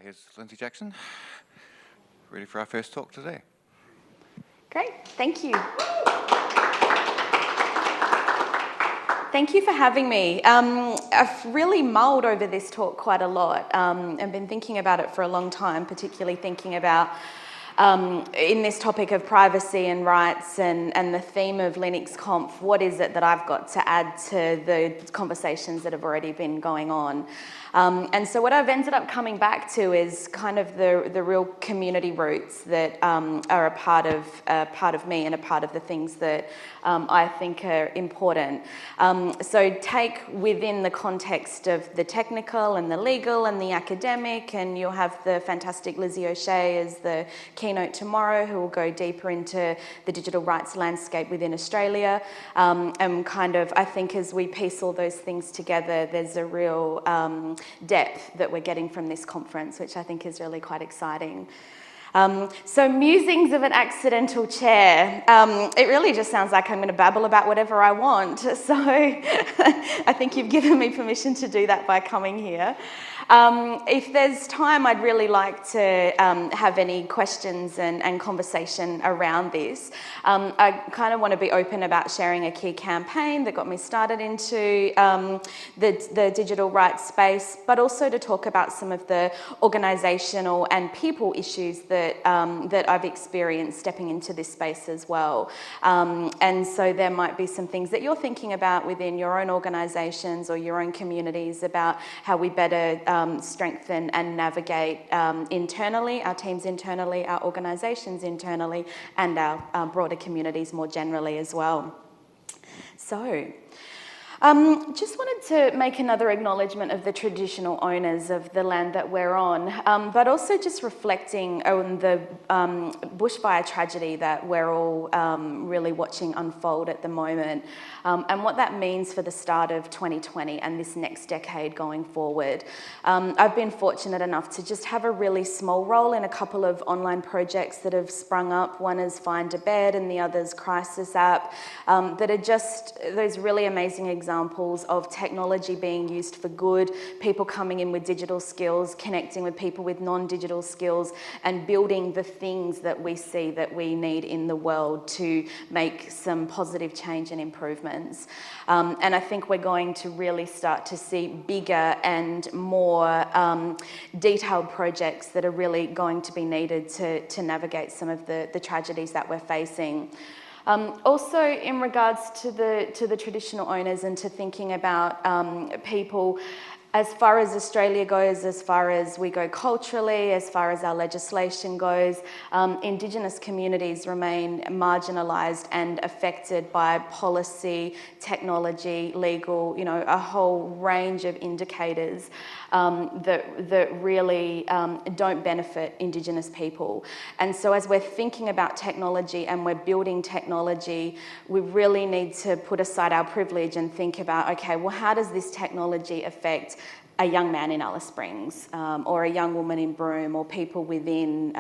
Here's Lyndsey Jackson, ready for our first talk today. Great, thank you. Thank you for having me. I've really mulled over this talk quite a lot. I've been thinking about it for a long time, particularly thinking about in this topic of privacy and rights and the theme of Linux.conf, what is it that I've got to add to the conversations that have already been going on? And so what I've ended up coming back to is kind of the real community roots that are a part of me and a part of the things that I think are important. So take within the context of the technical and the legal and the academic, and you'll have the fantastic Lizzie O'Shea as the keynote tomorrow, who will go deeper into the digital rights landscape within Australia. And kind of, I think as we piece all those things together, there's a real depth that we're getting from this conference, which I think is really quite exciting. So musings of an accidental chair. It really just sounds like I'm going to babble about whatever I want. So I think you've given me permission to do that by coming here. If there's time, I'd really like to have any questions and conversation around this. I kind of want to be open about sharing a key campaign that got me started into the digital rights space, but also to talk about some of the organisational and people issues that I've experienced stepping into this space as well. And so there might be some things that you're thinking about within your own organisations or your own communities about how we better strengthen and navigate internally, our teams internally, our organisations internally, and our broader communities more generally as well. So, just wanted to make another acknowledgement of the traditional owners of the land that we're on, but also just reflecting on the bushfire tragedy that we're all really watching unfold at the moment, and what that means for the start of 2020 and this next decade going forward. I've been fortunate enough to just have a really small role in a couple of online projects that have sprung up. One is Find a Bed and the other's Crisis App, that are just those really amazing examples of technology being used for good, people coming in with digital skills, connecting with people with non-digital skills, and building the things that we see that we need in the world to make some positive change and improvements. And I think we're going to really start to see bigger and more detailed projects that are really going to be needed to navigate some of the tragedies that we're facing. Also, in regards to the traditional owners and to thinking about people, as far as Australia goes, as far as we go culturally, as far as our legislation goes, Indigenous communities remain marginalised and affected by policy, technology, legal, a whole range of indicators that really don't benefit Indigenous people. And so as we're thinking about technology and we're building technology, we really need to put aside our privilege and think about, okay, well, how does this technology affect a young man in Alice Springs, or a young woman in Broome, or people within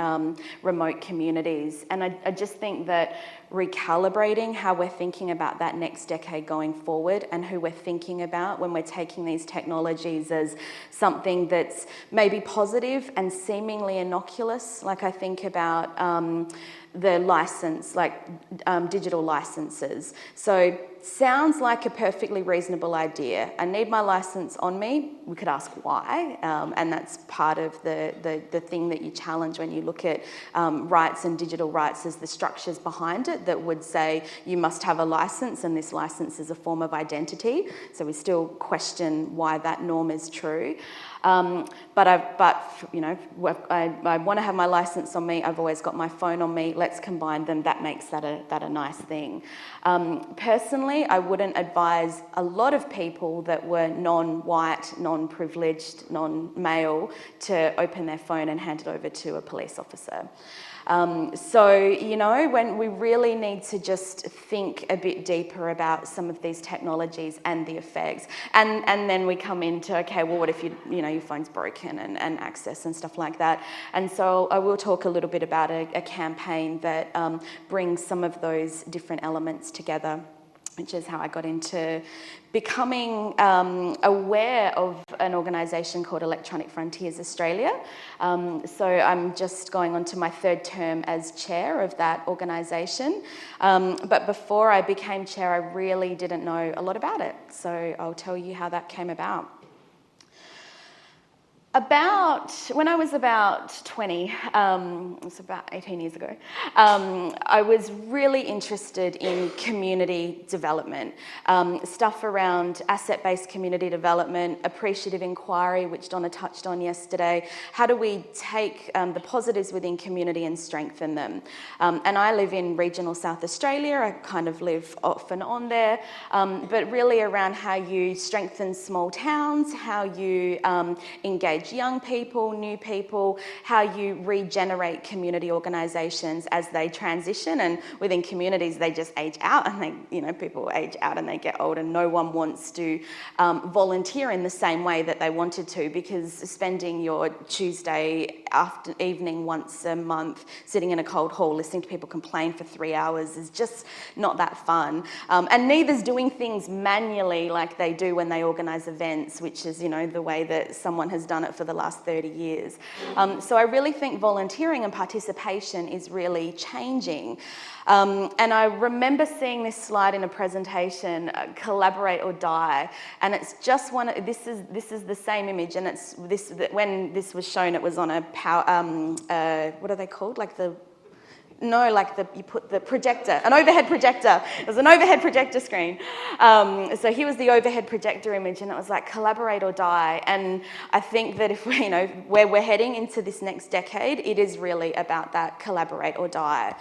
remote communities? And I just think that recalibrating how we're thinking about that next decade going forward and who we're thinking about when we're taking these technologies as something that's maybe positive and seemingly innocuous, like I think about the license, like digital licenses. So sounds like a perfectly reasonable idea. I need my license on me. We could ask why, and that's part of the thing that you challenge when you look at rights and digital rights, is the structures behind it that would say you must have a license, and this license is a form of identity. So we still question why that norm is true. But I want to have my license on me. I've always got my phone on me. Let's combine them. That makes that a nice thing. Personally, I wouldn't advise a lot of people that were non-white, non-privileged, non-male to open their phone and hand it over to a police officer. So, when we really need to just think a bit deeper about some of these technologies and the effects, and then we come into, okay, well, what if your phone's broken and access and stuff like that? And so I will talk a little bit about a campaign that brings some of those different elements together. which is how I got into becoming aware of an organisation called Electronic Frontiers Australia. So I'm just going on to my 3rd term as chair of that organisation. But before I became chair, I really didn't know a lot about it. So I'll tell you how that came about. When I was about 20, it was about 18 years ago, I was really interested in community development, stuff around asset-based community development, appreciative inquiry, which Donna touched on yesterday. How do we take the positives within community and strengthen them? And I live in regional South Australia. I kind of live off and on there, but really around how you strengthen small towns, how you engage young people, new people, how you regenerate community organisations as they transition, and within communities they just age out, and people age out and they get old, and no one wants to volunteer in the same way that they wanted to, because spending your Tuesday evening once a month sitting in a cold hall listening to people complain for 3 hours is just not that fun, and neither's doing things manually like they do when they organise events, which is the way that someone has done it for the last 30 years. So I really think volunteering and participation is really changing. And I remember seeing this slide in a presentation, collaborate or die, and it's just this is the same image, and it's when this was shown, it was on a power, what are they called? You put the projector, an overhead projector. It was an overhead projector screen. So here was the overhead projector image, and it was like collaborate or die. And I think that if where we're heading into this next decade, it is really about that collaborate or die.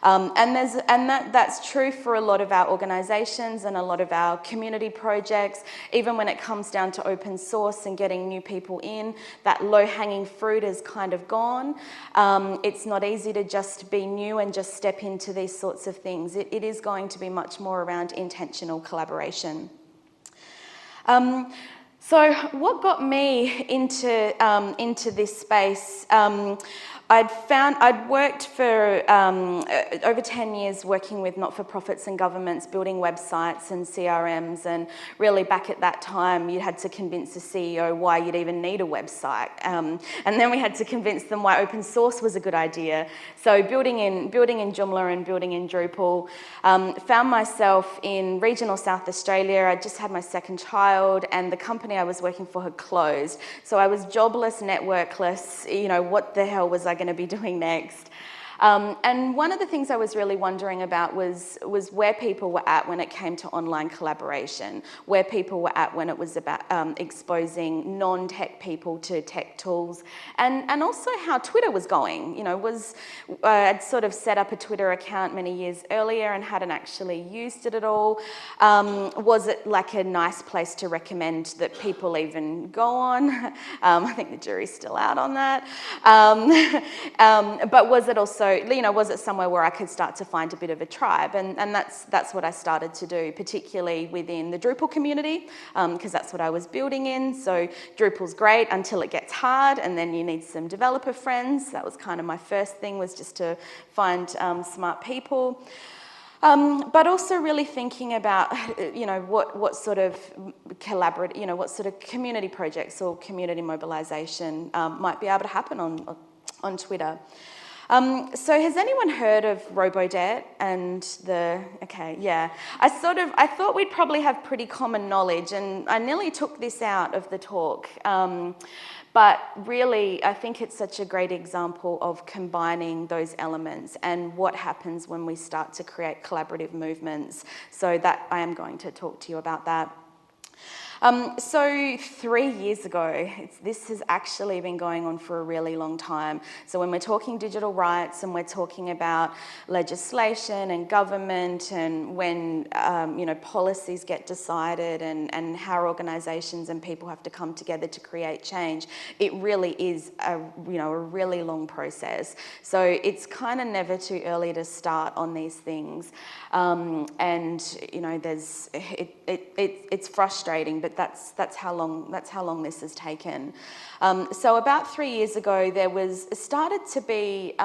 That's true for a lot of our organisations and a lot of our community projects. Even when it comes down to open source and getting new people in, that low-hanging fruit is kind of gone. It's not easy to just be new and just step into these sorts of things. It is going to be much more around intentional collaboration. So what got me into this space? I'd worked for over 10 years working with not-for-profits and governments, building websites and CRMs, and really back at that time you had to convince a CEO why you'd even need a website, and then we had to convince them why open source was a good idea. So building in Joomla and building in Drupal, found myself in regional South Australia. I just had my 2nd child, and the company I was working for had closed, so I was jobless, networkless. What the hell was I going to be doing next? And one of the things I was really wondering about was where people were at when it came to online collaboration, where people were at when it was about exposing non-tech people to tech tools, and also how Twitter was going. I'd sort of set up a Twitter account many years earlier and hadn't actually used it at all. Was it like a nice place to recommend that people even go on? I think the jury's still out on that. But was it also, was it somewhere where I could start to find a bit of a tribe? And that's what I started to do, particularly within the Drupal community, because that's what I was building in. So Drupal's great until it gets hard, and then you need some developer friends. That was kind of my first thing, was just to find smart people. But also really thinking about, what sort of what sort of community projects or community mobilisation might be able to happen on Twitter. So has anyone heard of RoboDebt and I thought we'd probably have pretty common knowledge, and I nearly took this out of the talk. But really, I think it's such a great example of combining those elements and what happens when we start to create collaborative movements. So that I am going to talk to you about that. So 3 years ago, this has actually been going on for a really long time. So when we're talking digital rights and we're talking about legislation and government, and when policies get decided and how organisations and people have to come together to create change, it really is a really long process. So it's kind of never too early to start on these things, it's frustrating, but that's how long this has taken. So about 3 years ago, there started to be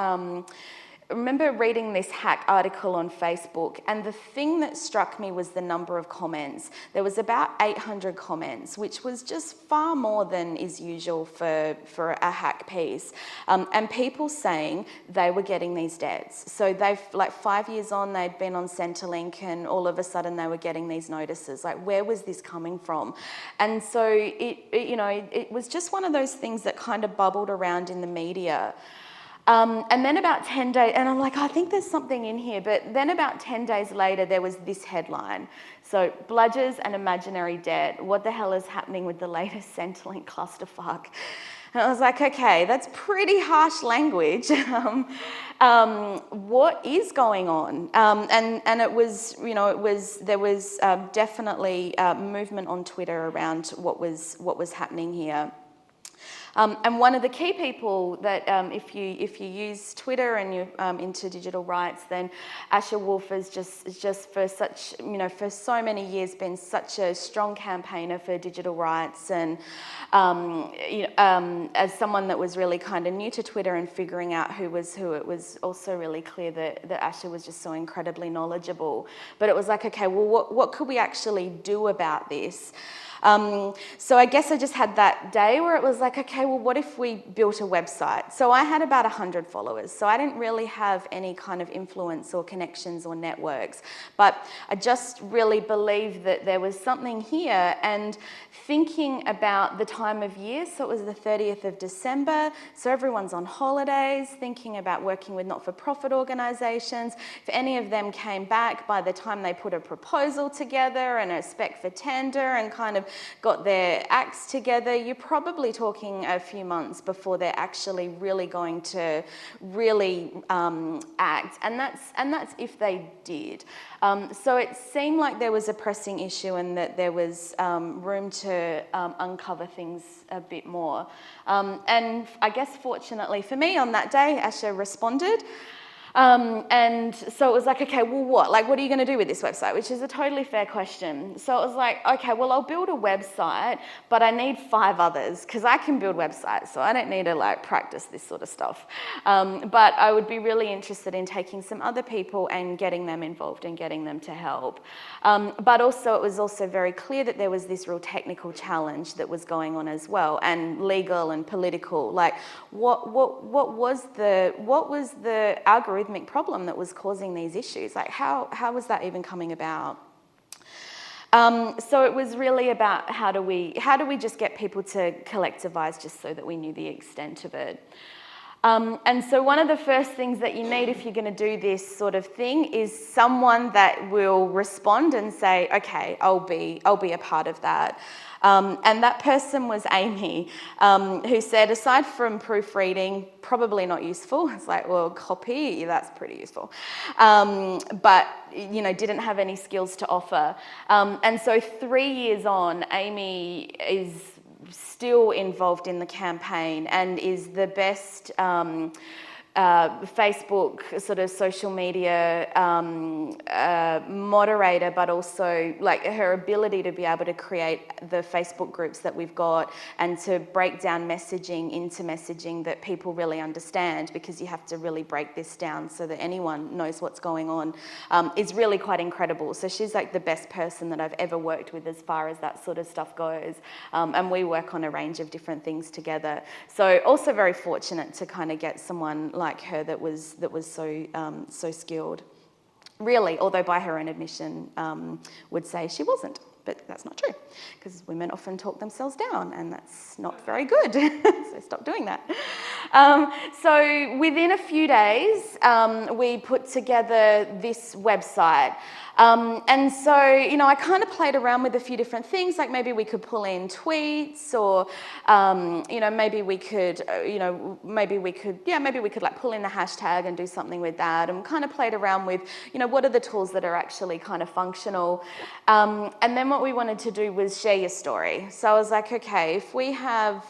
remember reading this hack article on Facebook, and the thing that struck me was the number of comments. There was about 800 comments, which was just far more than is usual for a hack piece. And people saying they were getting these debts. So they've, like 5 years on, they'd been on Centrelink, and all of a sudden they were getting these notices. Like, where was this coming from? And so it was just one of those things that kind of bubbled around in the media. And then about 10 days, and I'm like, I think there's something in here. But then about 10 days later, there was this headline. So, bludgers and imaginary debt. What the hell is happening with the latest Centrelink clusterfuck? And I was like, okay, that's pretty harsh language. What is going on? And it was, there was definitely movement on Twitter around what was happening here. And one of the key people that, if you use Twitter and you're into digital rights, then Asher Wolf is just for such, for so many years been such a strong campaigner for digital rights, and as someone that was really kind of new to Twitter and figuring out who was who, it was also really clear that Asher was just so incredibly knowledgeable. But it was like, okay, well, what could we actually do about this? So I guess I just had that day where it was like, okay, well, what if we built a website? So I had about 100 followers, so I didn't really have any kind of influence or connections or networks, but I just really believed that there was something here. And thinking about the time of year, so it was the 30th of December, so everyone's on holidays, thinking about working with not-for-profit organisations. If any of them came back by the time they put a proposal together and a spec for tender and kind of got their acts together, you're probably talking a few months before they're actually really going to really act, and that's if they did. So it seemed like there was a pressing issue and that there was room to uncover things a bit more. And I guess fortunately for me, on that day, Asher responded. And so it was like, okay, well, what? Like, what are you going to do with this website? Which is a totally fair question. So it was like, okay, well, I'll build a website, but I need 5 others because I can build websites, so I don't need to like practice this sort of stuff. But I would be really interested in taking some other people and getting them involved and getting them to help. But also, it was also very clear that there was this real technical challenge that was going on as well, and legal and political. Like, what was the algorithm problem that was causing these issues? Like, how was that even coming about? So it was really about how do we just get people to collectivise just so that we knew the extent of it. And so one of the first things that you need if you're going to do this sort of thing is someone that will respond and say, okay, I'll be a part of that. And that person was Amy, who said, aside from proofreading, probably not useful. It's like, well, copy, that's pretty useful. But, didn't have any skills to offer. And so 3 years on, Amy is still involved in the campaign and is the best Facebook sort of social media moderator, but also like her ability to be able to create the Facebook groups that we've got and to break down messaging into messaging that people really understand, because you have to really break this down so that anyone knows what's going on, is really quite incredible. So she's like the best person that I've ever worked with as far as that sort of stuff goes. And we work on a range of different things together. So also very fortunate to kind of get someone like her that was so skilled. Really, although by her own admission would say she wasn't, but that's not true, because women often talk themselves down, and that's not very good. So stop doing that. So within a few days, we put together this website. And so, I kind of played around with a few different things, like maybe we could pull in tweets, or, maybe we could, maybe we could like pull in the hashtag and do something with that, and kind of played around with, what are the tools that are actually kind of functional. And then what we wanted to do was share your story. So I was like, okay, if we have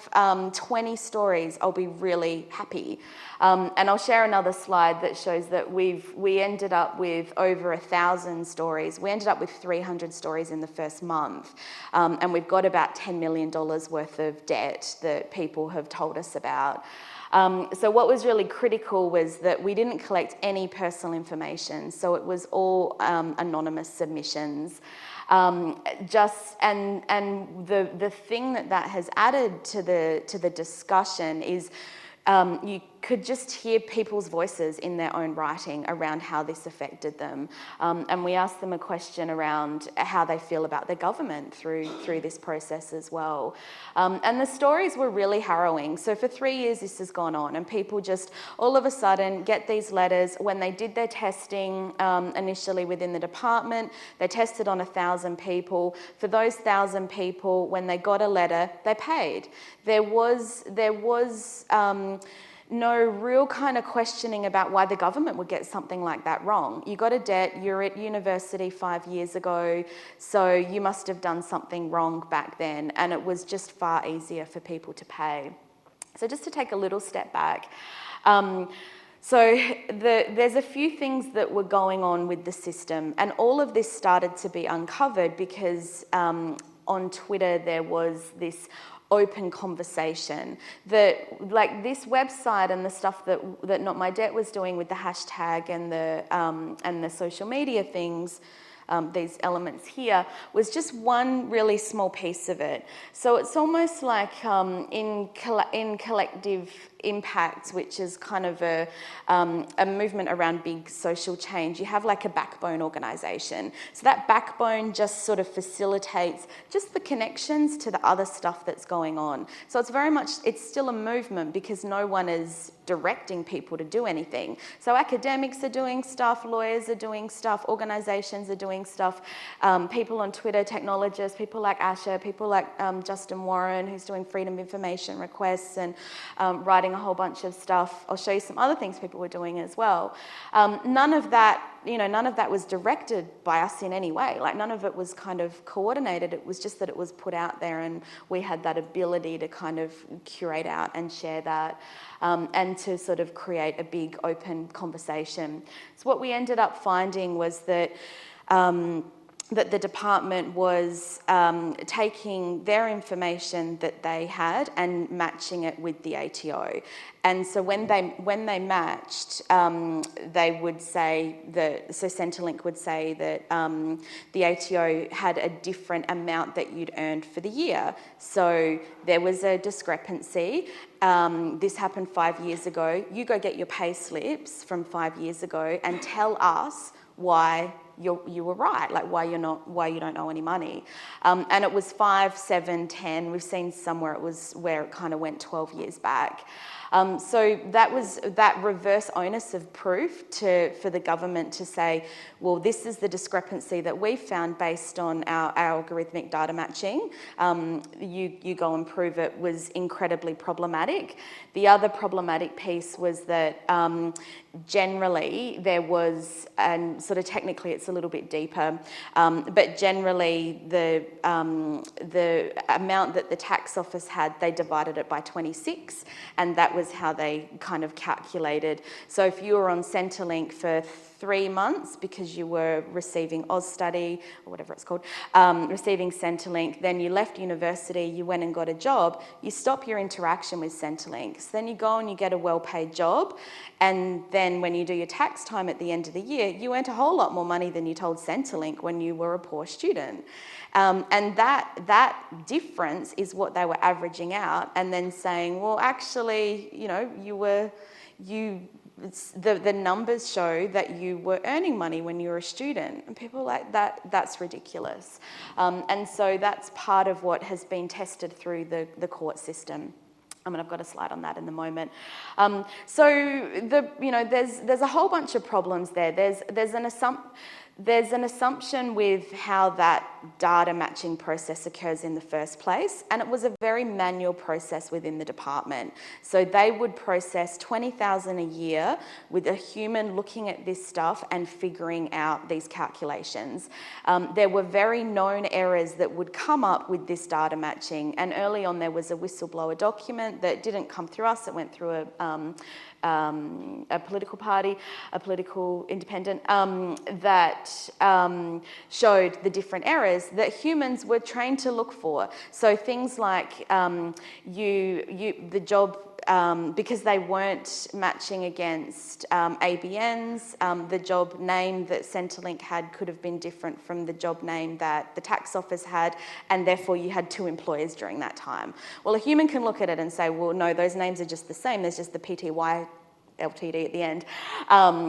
20 stories, I'll be really happy. And I'll share another slide that shows that we ended up with over 1,000 stories. We ended up with 300 stories in the first month. And we've got about $10 million worth of debt that people have told us about. So what was really critical was that we didn't collect any personal information. So it was all anonymous submissions. The thing that has added to the discussion is you could just hear people's voices in their own writing around how this affected them. And we asked them a question around how they feel about their government through this process as well. And the stories were really harrowing. So for 3 years this has gone on, and people just all of a sudden get these letters. When they did their testing initially within the department, they tested on 1,000 people. For those 1,000 people, when they got a letter, they paid. There was no real kind of questioning about why the government would get something like that wrong. You got a debt, you're at university 5 years ago, so you must have done something wrong back then, and it was just far easier for people to pay. So just to take a little step back, there's a few things that were going on with the system, and all of this started to be uncovered because on Twitter there was this open conversation that, like, this website and the stuff that Not My Debt was doing with the hashtag and the social media things, these elements here, was just one really small piece of it. So it's almost like in collective impacts, which is kind of a movement around big social change, you have like a backbone organisation. So that backbone just sort of facilitates just the connections to the other stuff that's going on. So it's very much, it's still a movement because no one is directing people to do anything. So academics are doing stuff, lawyers are doing stuff, organisations are doing stuff, people on Twitter, technologists, people like Asher, people like Justin Warren, who's doing freedom of information requests and writing a whole bunch of stuff. I'll show you some other things people were doing as well. None of that was directed by us in any way. Like, none of it was kind of coordinated. It was just that it was put out there, and we had that ability to kind of curate out and share that, and to sort of create a big open conversation. So what we ended up finding was that that the department was taking their information that they had and matching it with the ATO. And so when they matched, they would say that, so Centrelink would say that the ATO had a different amount that you'd earned for the year. So there was a discrepancy. This happened 5 years ago. You go get your pay slips from 5 years ago and tell us why you were right, like why you don't owe any money. And it was 5, 7, 10. We've seen somewhere it was where it kind of went 12 years back. So that was that reverse onus of proof for the government to say, well, this is the discrepancy that we found based on our algorithmic data matching. You go and prove it, was incredibly problematic. The other problematic piece was that generally there was, and sort of technically it's a little bit deeper, but generally the amount that the tax office had, they divided it by 26, and that was how they kind of calculated. So if you were on Centrelink for 3 months because you were receiving AusStudy, or whatever it's called, receiving Centrelink, then you left university, you went and got a job, you stop your interaction with Centrelink. So then you go and you get a well-paid job, and then when you do your tax time at the end of the year, you earned a whole lot more money than you told Centrelink when you were a poor student. And that difference is what they were averaging out, and then saying, well, actually, the numbers show that you were earning money when you were a student. And people are like, that's ridiculous. And so that's part of what has been tested through the court system. I mean, I've got a slide on that in the moment. There's a whole bunch of problems there. There's an assumption with how that data matching process occurs in the first place, and it was a very manual process within the department. So they would process 20,000 a year with a human looking at this stuff and figuring out these calculations. There were very known errors that would come up with this data matching, and early on there was a whistleblower document that didn't come through us, it went through a political party, a political independent, that showed the different errors that humans were trained to look for. So things like the job because they weren't matching against ABNs, the job name that Centrelink had could have been different from the job name that the tax office had, and therefore you had two employers during that time. Well, a human can look at it and say, well, no, those names are just the same. There's just the PTY LTD at the end.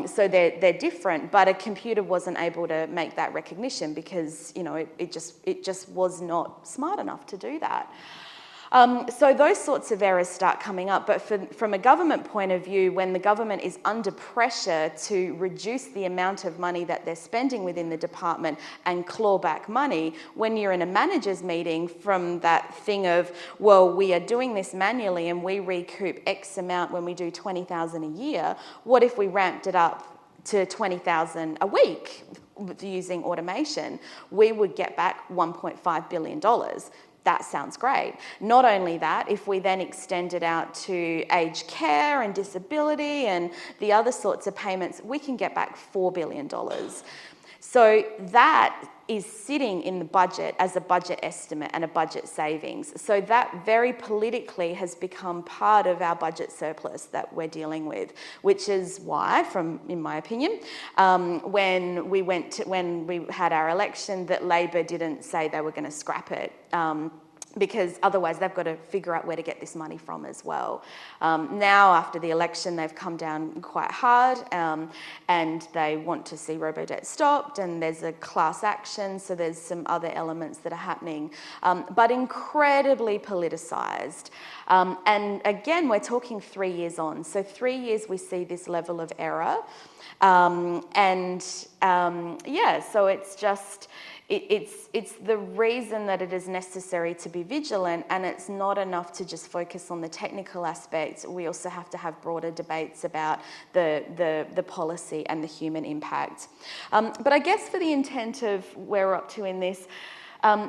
So they're different, but a computer wasn't able to make that recognition because, you know, it just was not smart enough to do that. So those sorts of errors start coming up, but from a government point of view, when the government is under pressure to reduce the amount of money that they're spending within the department and claw back money, when you're in a manager's meeting from that thing of, well, we are doing this manually and we recoup X amount when we do 20,000 a year, what if we ramped it up to 20,000 a week using automation? We would get back $1.5 billion. That sounds great. Not only that, if we then extend it out to aged care and disability and the other sorts of payments, we can get back $4 billion. So that is sitting in the budget as a budget estimate and a budget savings. So that very politically has become part of our budget surplus that we're dealing with, which is why, in my opinion, when we had our election, that Labor didn't say they were going to scrap it. Because otherwise they've got to figure out where to get this money from as well. Now, after the election, they've come down quite hard and they want to see robo-debt stopped, and there's a class action, so there's some other elements that are happening, but incredibly politicised. And again, we're talking 3 years on. So 3 years we see this level of error. So it's just... It's the reason that it is necessary to be vigilant, and it's not enough to just focus on the technical aspects. We also have to have broader debates about the policy and the human impact. But I guess for the intent of where we're up to in this,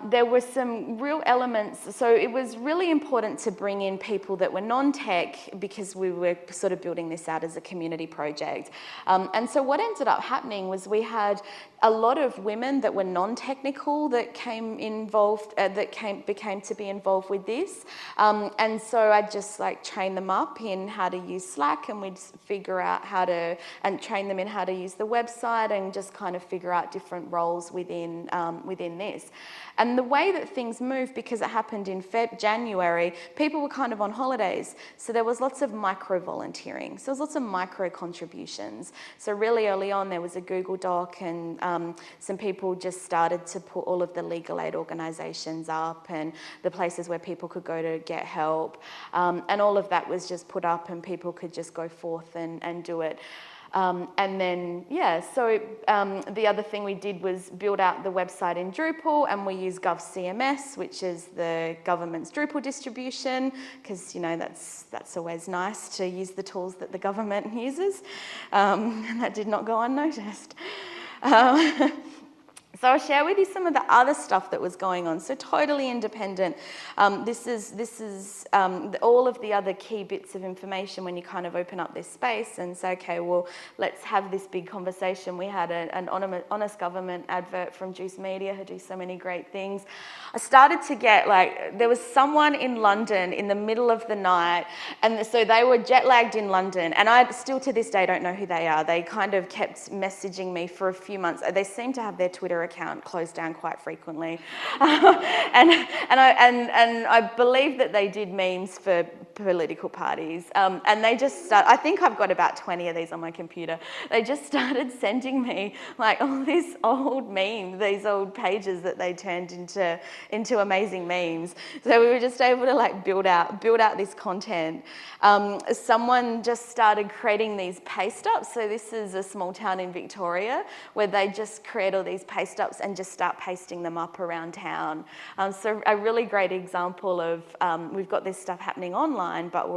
there were some real elements. So it was really important to bring in people that were non-tech because we were sort of building this out as a community project. And so what ended up happening was we had a lot of women that were non-technical that became to be involved with this. And so I'd just like train them up in how to use Slack, and we'd figure out and train them in how to use the website, and just kind of figure out different roles within this. And the way that things moved, because it happened in January, people were kind of on holidays. So there was lots of micro-volunteering. So there was lots of micro-contributions. So really early on, there was a Google Doc, and some people just started to put all of the legal aid organisations up and the places where people could go to get help. And all of that was just put up, and people could just go forth and do it. And then, the other thing we did was build out the website in Drupal, and we use GovCMS, which is the government's Drupal distribution, because, you know, that's always nice to use the tools that the government uses. And that did not go unnoticed. So I'll share with you some of the other stuff that was going on. So totally independent. This is all of the other key bits of information when you kind of open up this space and say, okay, well, let's have this big conversation. We had an honest government advert from Juice Media who do so many great things. I started to get there was someone in London in the middle of the night, and so they were jet lagged in London, and I still to this day don't know who they are. They kind of kept messaging me for a few months. They seem to have their Twitter account closed down quite frequently, and I believe that they did memes for political parties, and they just start. I think I've got about 20 of these on my computer. They just started sending me all these old memes, these old pages that they turned into amazing memes. So we were just able to build out this content. Someone just started creating these paste ups. So this is a small town in Victoria where they just create all these paste ups and just start pasting them up around town. So a really great example of we've got this stuff happening online, but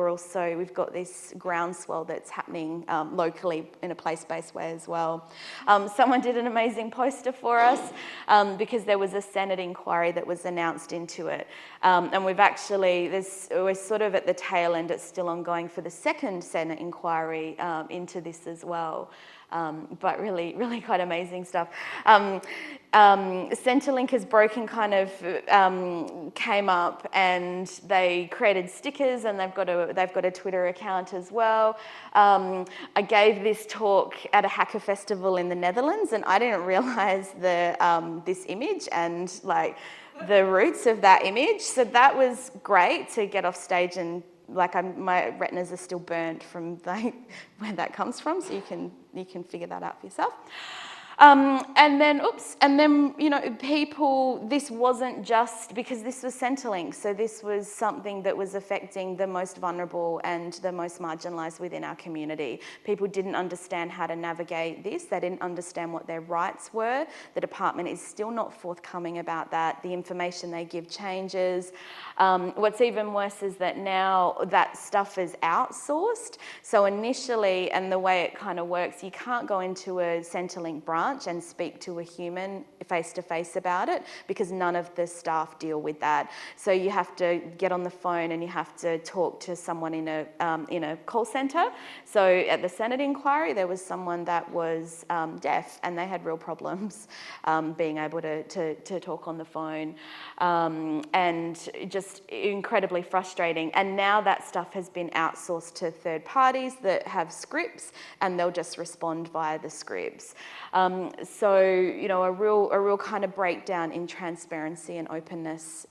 we've got this groundswell that's happening locally in a place-based way as well. Someone did an amazing poster for us because there was a Senate inquiry that was announced into it. And we're sort of at the tail end, it's still ongoing for the second Senate inquiry into this as well. But really, really quite amazing stuff. Centrelink is broken kind of came up, and they created stickers, and they've got a Twitter account as well. I gave this talk at a hacker festival in the Netherlands, and I didn't realise this image and like the roots of that image. So that was great to get off stage, and like my retinas are still burnt from like where that comes from. So you can figure that out for yourself. And then, you know, people, this wasn't just because this was Centrelink, so this was something that was affecting the most vulnerable and the most marginalised within our community. People didn't understand how to navigate this, they didn't understand what their rights were. The department is still not forthcoming about that. The information they give changes. What's even worse is that now that stuff is outsourced. So initially, and the way it kind of works, you can't go into a Centrelink branch and speak to a human face-to-face about it, because none of the staff deal with that. So you have to get on the phone and you have to talk to someone in a call centre. So at the Senate inquiry, there was someone that was deaf, and they had real problems being able to talk on the phone, and just incredibly frustrating. And now that stuff has been outsourced to third parties that have scripts, and they'll just respond via the scripts. So, you know, a real kind of breakdown in transparency and openness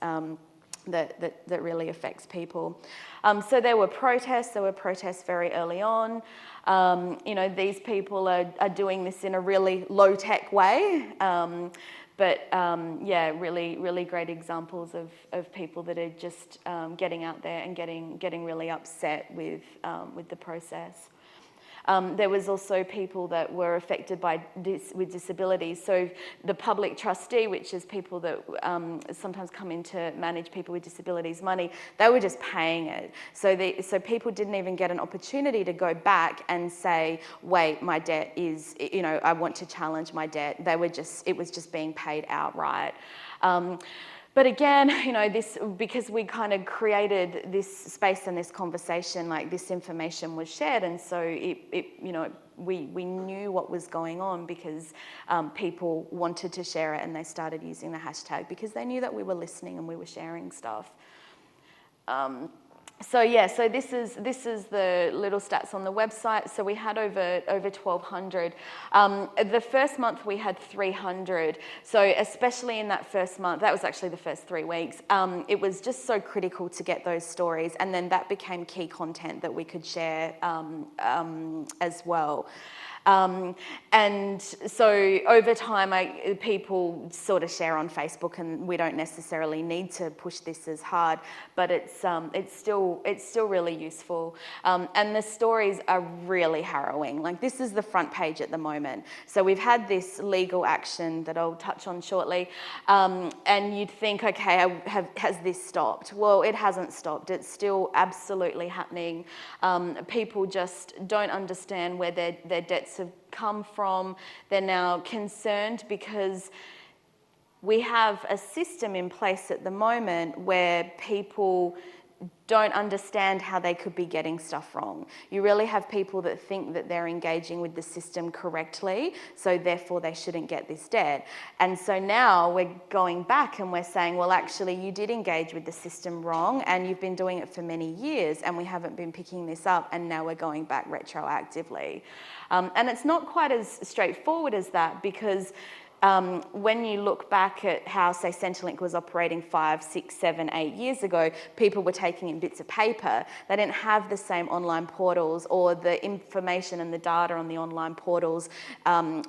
that really affects people. So there were protests very early on. You know, these people are doing this in a really low-tech way. Yeah, really great examples of people that are just getting out there and getting really upset with the process. There was also people that were affected by with disabilities. So the public trustee, which is people that sometimes come in to manage people with disabilities money, they were just paying it. So people didn't even get an opportunity to go back and say, wait, my debt is, you know, I want to challenge my debt. It was just being paid outright. But again, you know, because we kind of created this space and this conversation, like this information was shared, and so you know, we knew what was going on because people wanted to share it, and they started using the hashtag because they knew that we were listening and we were sharing stuff. So yeah, so this is the little stats on the website. So we had over 1,200. The first month we had 300. So especially in that first month, that was actually the first 3 weeks. It was just so critical to get those stories, and then that became key content that we could share as well. And so over time, people sort of share on Facebook, and we don't necessarily need to push this as hard, but it's still really useful. And the stories are really harrowing. Like, this is the front page at the moment. So we've had this legal action that I'll touch on shortly, and you'd think, okay, has this stopped? Well, it hasn't stopped. It's still absolutely happening. People just don't understand where their debts have come from. They're now concerned because we have a system in place at the moment where people don't understand how they could be getting stuff wrong. You really have people that think that they're engaging with the system correctly, so therefore they shouldn't get this debt. And so now we're going back and we're saying, well, actually, you did engage with the system wrong, and you've been doing it for many years, and we haven't been picking this up, and now we're going back retroactively. And it's not quite as straightforward as that, because when you look back at how, say, Centrelink was operating 5, 6, 7, 8 years ago, people were taking in bits of paper. They didn't have the same online portals, or the information and the data on the online portals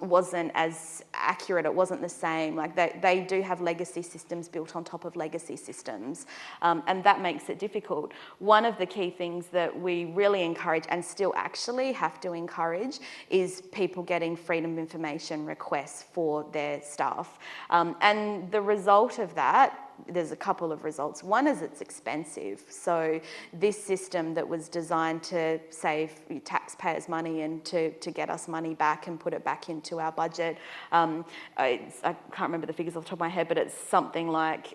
wasn't as accurate. It wasn't the same. Like, they do have legacy systems built on top of legacy systems, and that makes it difficult. One of the key things that we really encourage, and still actually have to encourage, is people getting freedom of information requests for their staff. And the result of that, there's a couple of results. One is it's expensive. So this system that was designed to save taxpayers money and to get us money back and put it back into our budget, I can't remember the figures off the top of my head, but it's something like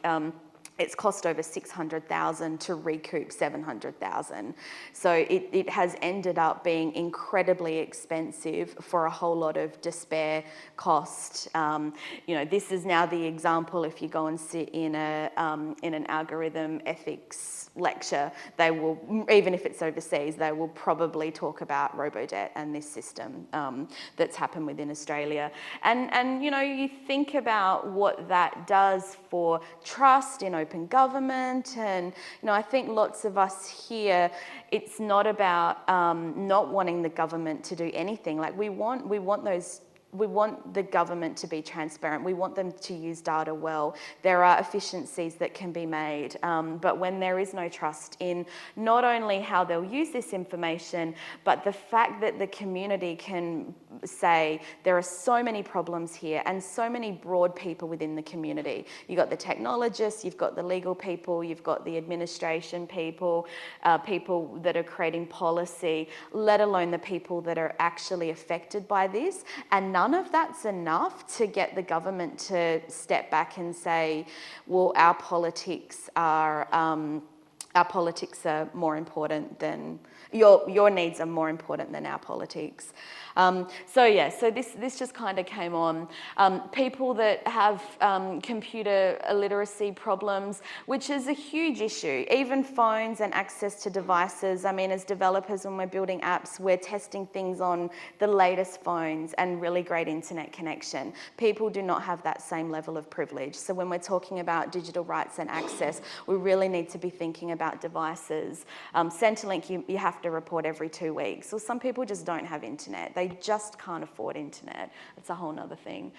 it's cost over $600,000 to recoup $700,000. So it has ended up being incredibly expensive for a whole lot of despair, cost. This is now the example. If you go and sit in an algorithm ethics lecture, they will, even if it's overseas, they will probably talk about robo-debt and this system that's happened within Australia. And you think about what that does for trust in open government, and I think lots of us here, it's not about not wanting the government to do anything. Like we want the government to be transparent. We want them to use data well. There are efficiencies that can be made, but when there is no trust in not only how they'll use this information, but the fact that the community can say there are so many problems here and so many broad people within the community. You've got the technologists, you've got the legal people, you've got the administration people, people that are creating policy, let alone the people that are actually affected by this. And none of that's enough to get the government to step back and say, well, our politics are more important than your needs are more important than our politics. So this just kind of came on. People that have computer illiteracy problems, which is a huge issue. Even phones and access to devices. I mean, as developers, when we're building apps, we're testing things on the latest phones and really great internet connection. People do not have that same level of privilege. So when we're talking about digital rights and access, we really need to be thinking about devices. Centrelink, you have to report every 2 weeks. Well, some people just don't have internet. They just can't afford internet. That's a whole nother thing.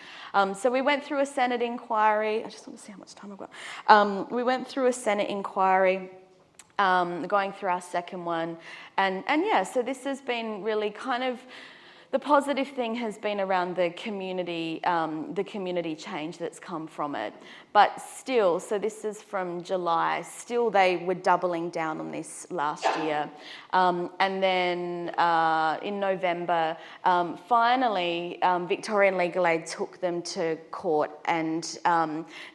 So we went through a Senate inquiry. I just want to see how much time I've got. We went through a Senate inquiry, going through our second one. And yeah, so this has been really kind of, the positive thing has been around the community change that's come from it. But still, so this is from July, still they were doubling down on this last year. And then in November, finally, Victorian Legal Aid took them to court, and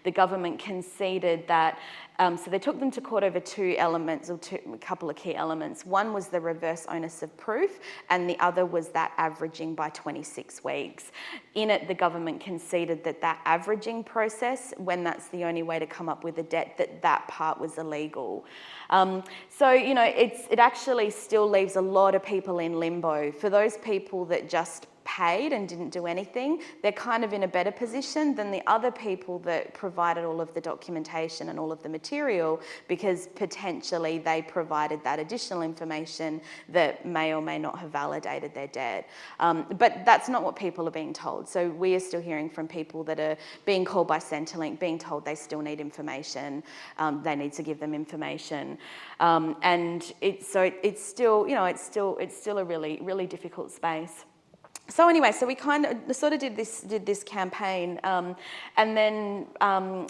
the government conceded that. So they took them to court over two elements, or a couple of key elements. One was the reverse onus of proof, and the other was that averaging by 26 weeks. In it, the government conceded that averaging process, when that's the only way to come up with a debt, that part was illegal. So, it actually still leaves a lot of people in limbo. For those people that just paid and didn't do anything, they're kind of in a better position than the other people that provided all of the documentation and all of the material, because potentially they provided that additional information that may or may not have validated their debt. But that's not what people are being told. So we are still hearing from people that are being called by Centrelink, being told they still need information, they need to give them information. And it's still a really, really difficult space. So anyway, so we kind of sort of did this campaign, and then I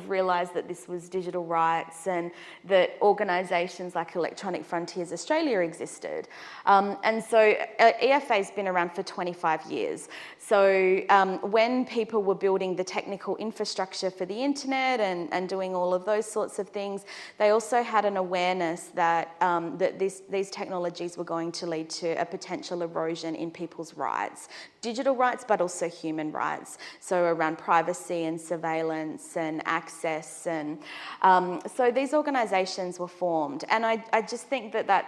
realised that this was digital rights, and that organisations like Electronic Frontiers Australia existed. And so EFA's been around for 25 years. So when people were building the technical infrastructure for the internet and doing all of those sorts of things, they also had an awareness that these technologies were going to lead to a potential erosion in people's rights, digital rights, but also human rights. So around privacy and surveillance and access, and so these organisations were formed. And I just think that I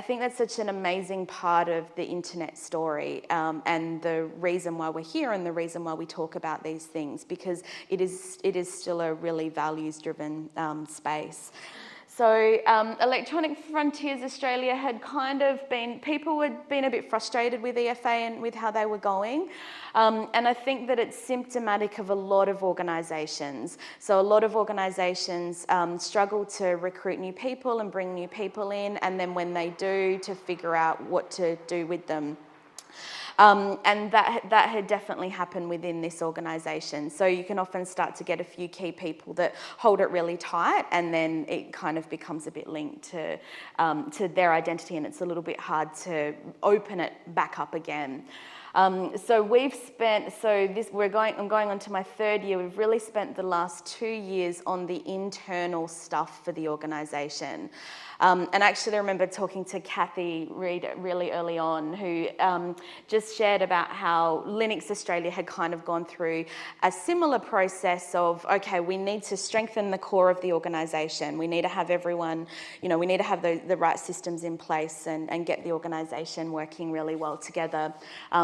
think that's such an amazing part of the internet story, and the reason why we're here and the reason why we talk about these things, because it is still a really values-driven space. So Electronic Frontiers Australia people had been a bit frustrated with EFA and with how they were going. And I think that it's symptomatic of a lot of organisations. So a lot of organisations struggle to recruit new people and bring new people in, and then when they do, to figure out what to do with them. And that had definitely happened within this organisation. So you can often start to get a few key people that hold it really tight, and then it kind of becomes a bit linked to their identity, and it's a little bit hard to open it back up again. So we've spent, I'm going on to my third year. We've really spent the last 2 years on the internal stuff for the organisation. And actually I remember talking to Kathy Reid really early on, who just shared about how Linux Australia had kind of gone through a similar process of, okay, we need to strengthen the core of the organisation. We need to have everyone, we need to have the right systems in place and get the organisation working really well together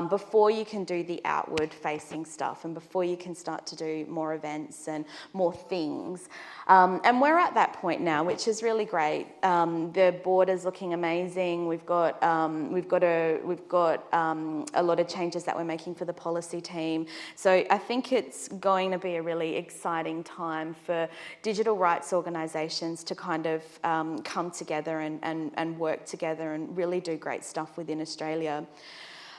before you can do the outward facing stuff and before you can start to do more events and more things. And we're at that point now, which is really great. The board is looking amazing. We've got a lot of changes that we're making for the policy team. So I think it's going to be a really exciting time for digital rights organisations to kind of come together and work together and really do great stuff within Australia.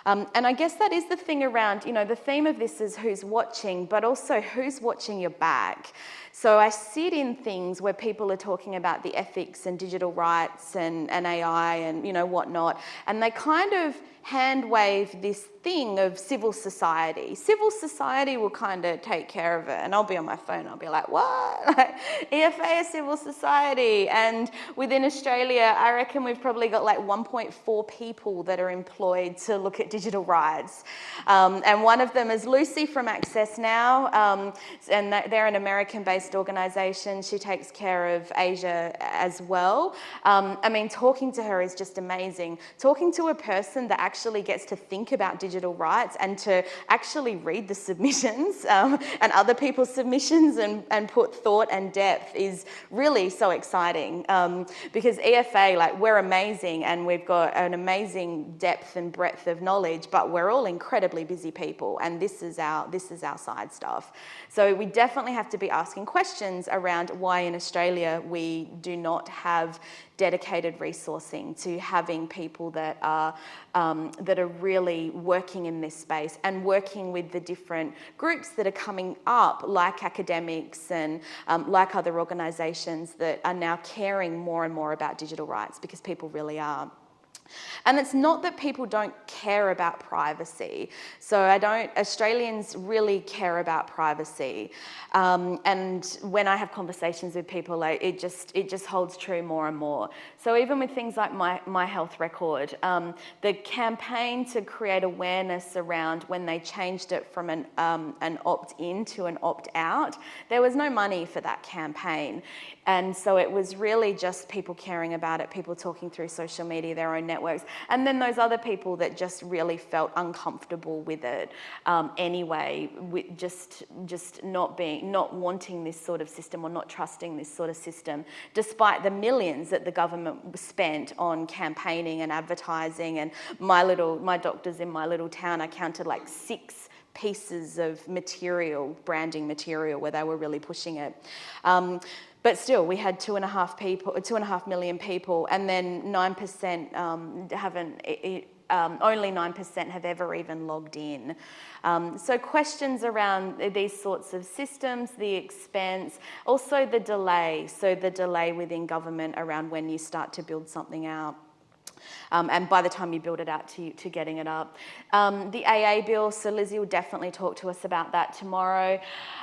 And I guess that is the thing around, the theme of this is who's watching, but also who's watching your back. So I sit in things where people are talking about the ethics and digital rights and AI and, whatnot, and they kind of hand wave this thing of civil society. Civil society will kind of take care of it, and I'll be on my phone, I'll be like, what? Like, EFA is civil society. And within Australia, I reckon we've probably got like 1.4 people that are employed to look at digital rights. And one of them is Lucy from Access Now, and they're an American-based organisation. She takes care of Asia as well. Talking to her is just amazing. Talking to a person that actually gets to think about digital rights and to actually read the submissions and other people's submissions and put thought and depth is really so exciting because EFA, we're amazing and we've got an amazing depth and breadth of knowledge, but we're all incredibly busy people and this is our side stuff. So we definitely have to be asking questions around why in Australia we do not have dedicated resourcing to having people that are really working in this space and working with the different groups that are coming up, like academics and like other organisations that are now caring more and more about digital rights because people really are. And it's not that people don't care about privacy. So Australians really care about privacy. And when I have conversations with people, it just holds true more and more. So even with things like my health record, the campaign to create awareness around when they changed it from an opt-in to an opt-out, there was no money for that campaign. And so it was really just people caring about it, people talking through social media, their own networks, and then those other people that just really felt uncomfortable with it anyway, with just not wanting this sort of system or not trusting this sort of system, despite the millions that the government spent on campaigning and advertising. And my doctors in my little town, I counted like 6 pieces of material, branding material, where they were really pushing it. But still, we had 2.5 million people, and then 9% only 9% have ever even logged in. So questions around these sorts of systems, the expense, also the delay. So the delay within government around when you start to build something out. And by the time you build it out to getting it up. The AA bill, so Lizzie will definitely talk to us about that tomorrow.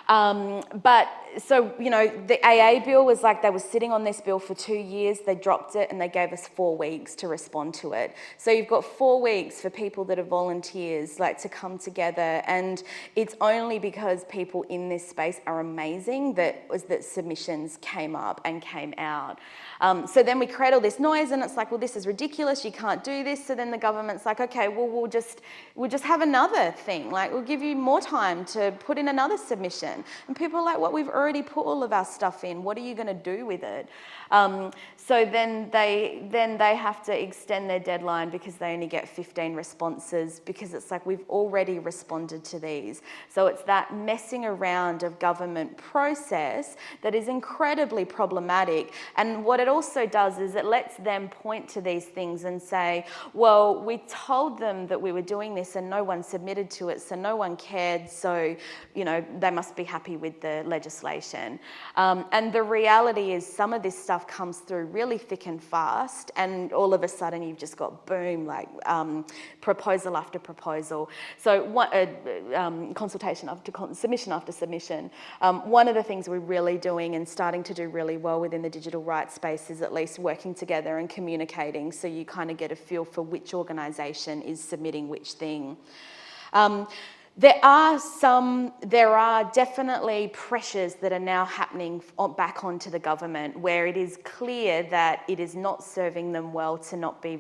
But so, the AA bill was like they were sitting on this bill for 2 years, they dropped it and they gave us 4 weeks to respond to it. So you've got 4 weeks for people that are volunteers, to come together, and it's only because people in this space are amazing that submissions came up and came out. So then we create all this noise and it's like, well, this is ridiculous, you can't do this. So then the government's like, okay, well, we'll just have another thing. We'll give you more time to put in another submission. And people are like, well, we've already put all of our stuff in. What are you going to do with it? So then they have to extend their deadline because they only get 15 responses because it's like we've already responded to these. So it's that messing around of government process that is incredibly problematic. And what it also does is it lets them point to these things things and say, well, we told them that we were doing this and no one submitted to it, so no one cared, so, you know, they must be happy with the legislation. And the reality is some of this stuff comes through really thick and fast, and all of a sudden you've just got boom, like proposal after proposal. So consultation after submission after submission. One of the things we're really doing and starting to do really well within the digital rights space is at least working together and communicating, so you kind of get a feel for which organisation is submitting which thing. There are definitely pressures that are now happening back onto the government, where it is clear that it is not serving them well to not be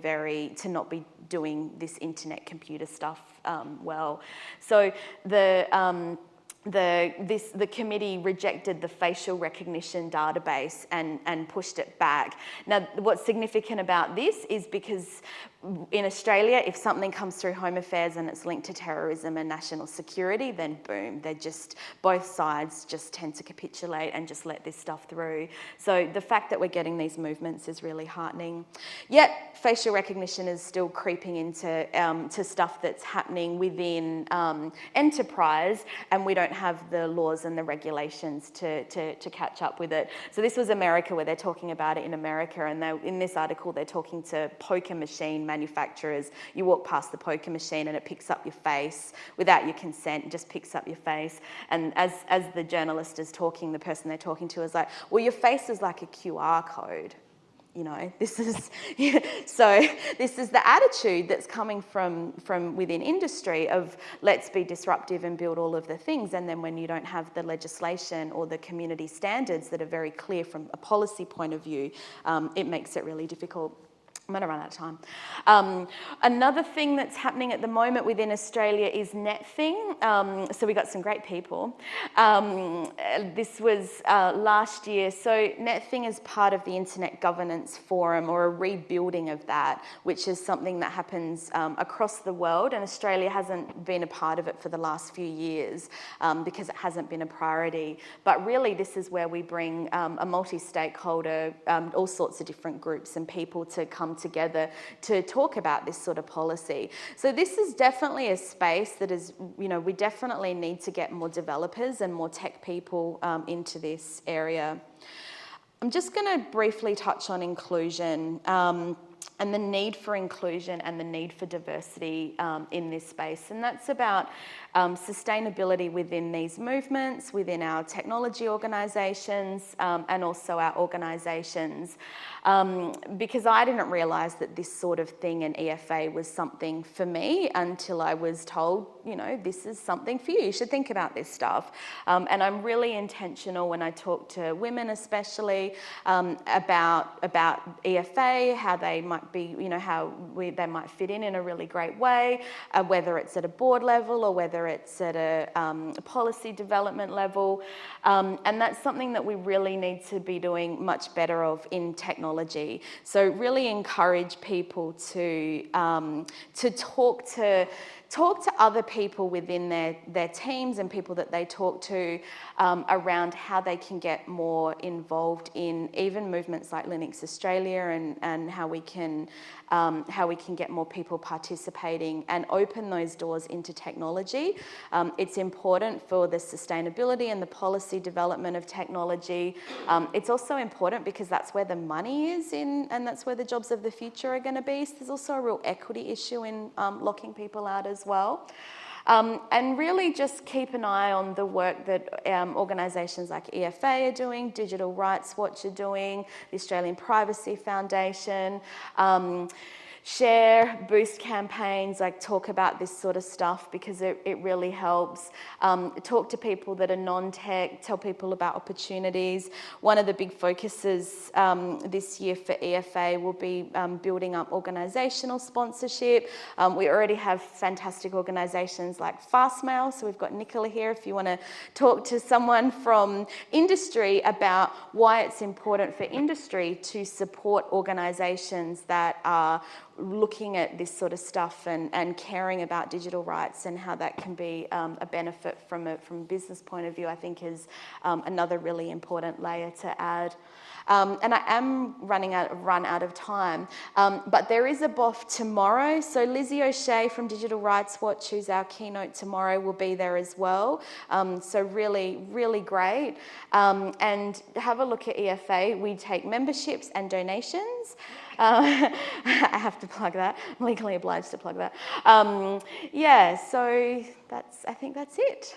doing this internet computer stuff well. So the committee rejected the facial recognition database and pushed it back. Now, what's significant about this is because in Australia, if something comes through Home Affairs and it's linked to terrorism and national security, then boom, both sides just tend to capitulate and just let this stuff through. So the fact that we're getting these movements is really heartening. Yet facial recognition is still creeping into to stuff that's happening within enterprise, and we don't have the laws and the regulations to catch up with it. So this was America, where they're talking about it in America, and in this article they're talking to poker machine manufacturers. You walk past the poker machine and it picks up your face without your consent, it just picks up your face. And as the journalist is talking, the person they're talking to is like, well, your face is like a QR code. You know, this is the attitude that's coming from within industry of let's be disruptive and build all of the things, and then when you don't have the legislation or the community standards that are very clear from a policy point of view, it makes it really difficult. I'm going to run out of time. Another thing that's happening at the moment within Australia is NetThing. So we got some great people. This was last year. So NetThing is part of the Internet Governance Forum, or a rebuilding of that, which is something that happens across the world, and Australia hasn't been a part of it for the last few years because it hasn't been a priority. But really this is where we bring a multi-stakeholder, all sorts of different groups and people to come together to talk about this sort of policy. So this is definitely a space that is, you know, we definitely need to get more developers and more tech people into this area. I'm just going to briefly touch on inclusion and the need for inclusion and the need for diversity in this space. And that's about sustainability within these movements, within our technology organisations, and also our organisations. Because I didn't realise that this sort of thing in EFA was something for me until I was told, you know, this is something for you. You should think about this stuff. And I'm really intentional when I talk to women, especially about EFA, how they might be, you know, how they might fit in a really great way, whether it's at a board level or whether it's at a policy development level. And that's something that we really need to be doing much better of in technology. So really encourage people to talk to other people within their teams and people that they talk to around how they can get more involved in even movements like Linux Australia, and how we can get more people participating and open those doors into technology. It's important for the sustainability and the policy development of technology. It's also important because that's where the money is in, and that's where the jobs of the future are going to be. So there's also a real equity issue in locking people out as well. And really just keep an eye on the work that organisations like EFA are doing, Digital Rights Watch are doing, the Australian Privacy Foundation, share, boost campaigns, like talk about this sort of stuff because it really helps. Talk to people that are non-tech, tell people about opportunities. One of the big focuses this year for EFA will be building up organisational sponsorship. We already have fantastic organisations like Fastmail, so we've got Nicola here if you want to talk to someone from industry about why it's important for industry to support organisations that are looking at this sort of stuff and caring about digital rights and how that can be a benefit from a business point of view, I think is another really important layer to add. And I am run out of time, but there is a BOF tomorrow. So Lizzie O'Shea from Digital Rights Watch, who's our keynote tomorrow, will be there as well. So really, really great. And have a look at EFA. We take memberships and donations. I have to plug that. I'm legally obliged to plug that. Yeah, so I think that's it.